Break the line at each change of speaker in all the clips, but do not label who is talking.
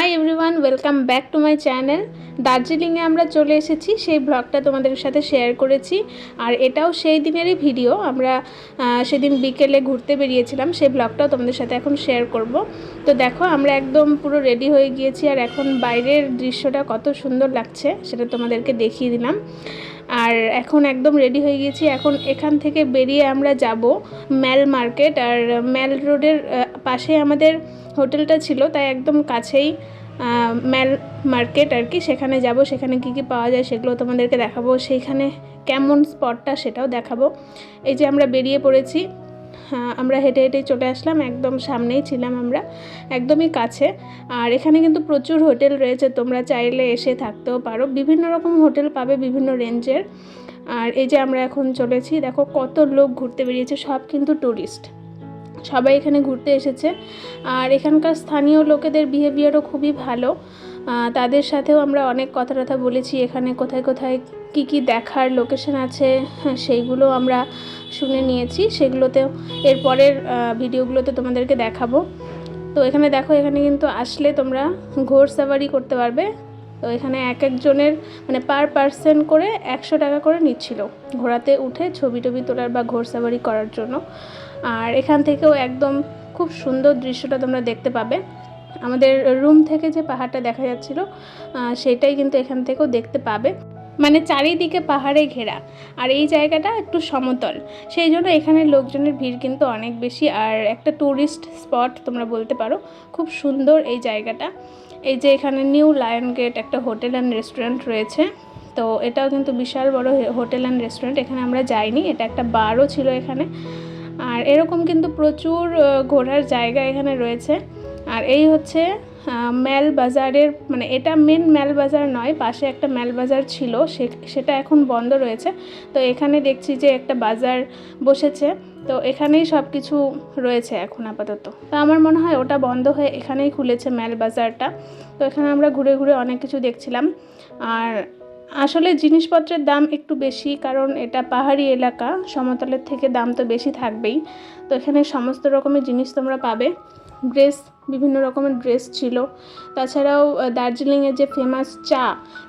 Hi everyone, welcome back to my channel. দার্জিলিংয়ে আমরা চলে এসেছি, সেই ব্লগটা তোমাদের সাথে শেয়ার করেছি। আর এটাও সেই দিনেরই ভিডিও। আমরা সেদিন বিকেলে ঘুরতে বেরিয়েছিলাম, সেই ব্লগটাও তোমাদের সাথে এখন শেয়ার করব। তো দেখো, আমরা একদম পুরো রেডি হয়ে গিয়েছি, আর এখন বাইরের দৃশ্যটা কত সুন্দর লাগছে সেটা তোমাদেরকে দেখিয়ে দিলাম। আর এখন একদম রেডি হয়ে গেছি। এখন এখান থেকে বেরিয়ে আমরা যাব ম্যাল মার্কেট, আর ম্যাল রোডের পাশে আমাদের হোটেলটা ছিল, তাই একদম কাছেই ম্যাল মার্কেট আর কি। সেখানে যাব, সেখানে কী কী পাওয়া যায় সেগুলো তোমাদেরকে দেখাবো, সেইখানে কেমন স্পটটা সেটাও দেখাবো। এই যে আমরা বেরিয়ে পড়েছি, আমরা হেঁটে হেঁটেই চলে আসলাম, একদম সামনেই ছিলাম আমরা, একদমই কাছে। আর এখানে কিন্তু প্রচুর হোটেল রয়েছে, তোমরা চাইলে এসে থাকতেও পারো। বিভিন্ন রকম হোটেল পাবে, বিভিন্ন রেঞ্জের। আর এই যে আমরা এখন চলেছি, দেখো কত লোক ঘুরতে বেরিয়েছে, সব কিন্তু ট্যুরিস্ট, সবাই এখানে ঘুরতে এসেছে। আর এখানকার স্থানীয় লোকেদের বিহেভিয়ারও খুবই ভালো, তাদের সাথেও আমরা অনেক কথা বলেছি। এখানে কোথায় কোথায় কি কি দেখার লোকেশন আছে সেইগুলো আমরা শুনে নিয়েছি, সেগুলোতেও এরপরের ভিডিওগুলোতে তোমাদেরকে দেখাবো। তো এখানে দেখো, এখানে কিন্তু আসলে তোমরা ঘোড় সাওয়ারি করতে পারবে। তো এখানে এক একজনের মানে পার পার্সন করে 100 টাকা করে নিচ্ছিল ঘোড়াতে উঠে ছবি টবি তোলার বা ঘোড় সাওয়ারি করার জন্য। আর এখান থেকেও একদম খুব সুন্দর দৃশ্যটা তোমরা দেখতে পাবে। আমাদের রুম থেকে যে পাহাড়টা দেখা যাচ্ছিল সেটাই কিন্তু এখান থেকেও দেখতে পাবে, মানে চারিদিকে পাহাড়ে ঘেরা, আর এই জায়গাটা একটু সমতল, সেই জন্য এখানে লোকজনের ভিড় কিন্তু অনেক বেশি। আর একটা ট্যুরিস্ট স্পট তোমরা বলতে পারো, খুব সুন্দর এই জায়গাটা। এই যে এখানে নিউ লায়ন গেট একটা হোটেল অ্যান্ড রেস্টুরেন্ট রয়েছে, তো এটাও কিন্তু বিশাল বড় হোটেল অ্যান্ড রেস্টুরেন্ট। এখানে আমরা যাইনি, এটা একটা বারও ছিল এখানে। আর এরকম কিন্তু প্রচুর ঘোরার জায়গা এখানে রয়েছে। আর এই হচ্ছে ম্যাল বাজারের, মানে এটা মেন ম্যাল বাজার নয়, পাশে একটা ম্যাল বাজার ছিল, সেটা এখন বন্ধ রয়েছে। তো এখানে দেখছি যে একটা বাজার বসেছে, তো এখানেই সব কিছু রয়েছে এখন আপাতত। তো আমার মনে হয় ওটা বন্ধ হয়ে এখানেই খুলেছে ম্যাল বাজারটা। তো এখানে আমরা ঘুরে ঘুরে অনেক কিছু দেখছিলাম। আর আসলে জিনিসপত্রের দাম একটু বেশি, কারণ এটা পাহাড়ি এলাকা, সমতলের থেকে দাম তো বেশি থাকবেই। তো এখানে সমস্ত রকমের জিনিস তোমরা পাবে। ড্রেস, বিভিন্ন রকমের ড্রেস ছিল, তাছাড়াও দার্জিলিংয়ের যে ফেমাস চা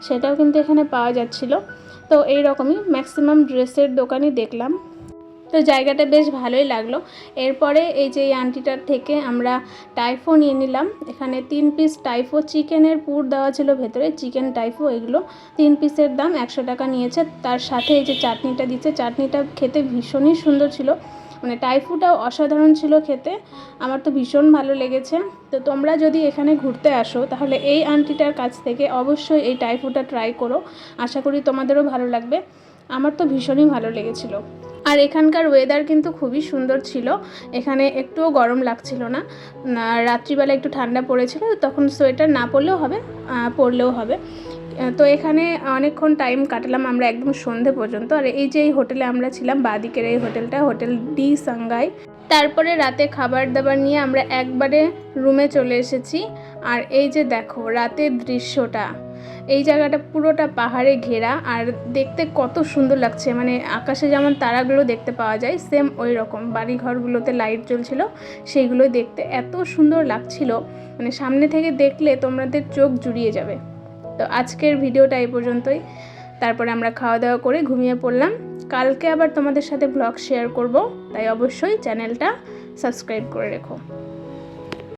সেটাও কিন্তু এখানে পাওয়া যাচ্ছিল। তো এই রকমই ম্যাক্সিমাম ড্রেসের দোকানই দেখলাম। তো জায়গাটা বেশ ভালোই লাগলো। এরপরে এই যে এই আন্টিটার থেকে আমরা টাইফো নিয়ে নিলাম। এখানে 3 পিস টাইফো, চিকেনের পুর দেওয়া ছিল ভেতরে, চিকেন টাইফো, এগুলো 3 পিসের দাম 100 টাকা নিয়েছে। তার সাথে এই যে চাটনিটা দিচ্ছে, চাটনিটা খেতে ভীষণই সুন্দর ছিল, মানে টাইফোটাও অসাধারণ ছিল খেতে, আমার তো ভীষণ ভালো লেগেছে। তো তোমরা যদি এখানে ঘুরতে আসো তাহলে এই আন্টিটার কাছ থেকে অবশ্যই এই টাইফোটা ট্রাই করো, আশা করি তোমাদেরও ভালো লাগবে। আমার তো ভীষণই ভালো লেগেছিল। আর এখানকার ওয়েদার কিন্তু খুবই সুন্দর ছিল, এখানে একটুও গরম লাগছিল না। রাত্রিবেলা একটু ঠান্ডা পড়েছিল, তখন সোয়েটার না পরলেও হবে, পরলেও হবে। তো এখানে অনেকক্ষণ টাইম কাটালাম আমরা, একদম সন্ধে পর্যন্ত। আর এই যে এই হোটেলে আমরা ছিলাম, বাদিকের এই হোটেলটা, হোটেল ডি সাংগাই। তারপরে রাতে খাবার দাবার নিয়ে আমরা একবারে রুমে চলে এসেছি। আর এই যে দেখো রাতের দৃশ্যটা, এই জায়গাটা পুরোটা পাহাড়ে ঘেরা, আর দেখতে কত সুন্দর লাগছে, মানে আকাশে যেমন তারাগুলো দেখতে পাওয়া যায় সেম ওই রকম বাড়িঘরগুলোতে লাইট জ্বলছিল, সেইগুলো দেখতে এত সুন্দর লাগছিল, মানে সামনে থেকে দেখলে তোমাদের চোখ জুড়িয়ে যাবে। তো আজকের ভিডিওটা এই পর্যন্তই, তারপরে আমরা খাওয়া দাওয়া করে ঘুমিয়ে পড়লাম। কালকে আবার তোমাদের সাথে ব্লগ শেয়ার করব, তাই অবশ্যই চ্যানেলটা সাবস্ক্রাইব করে রেখো।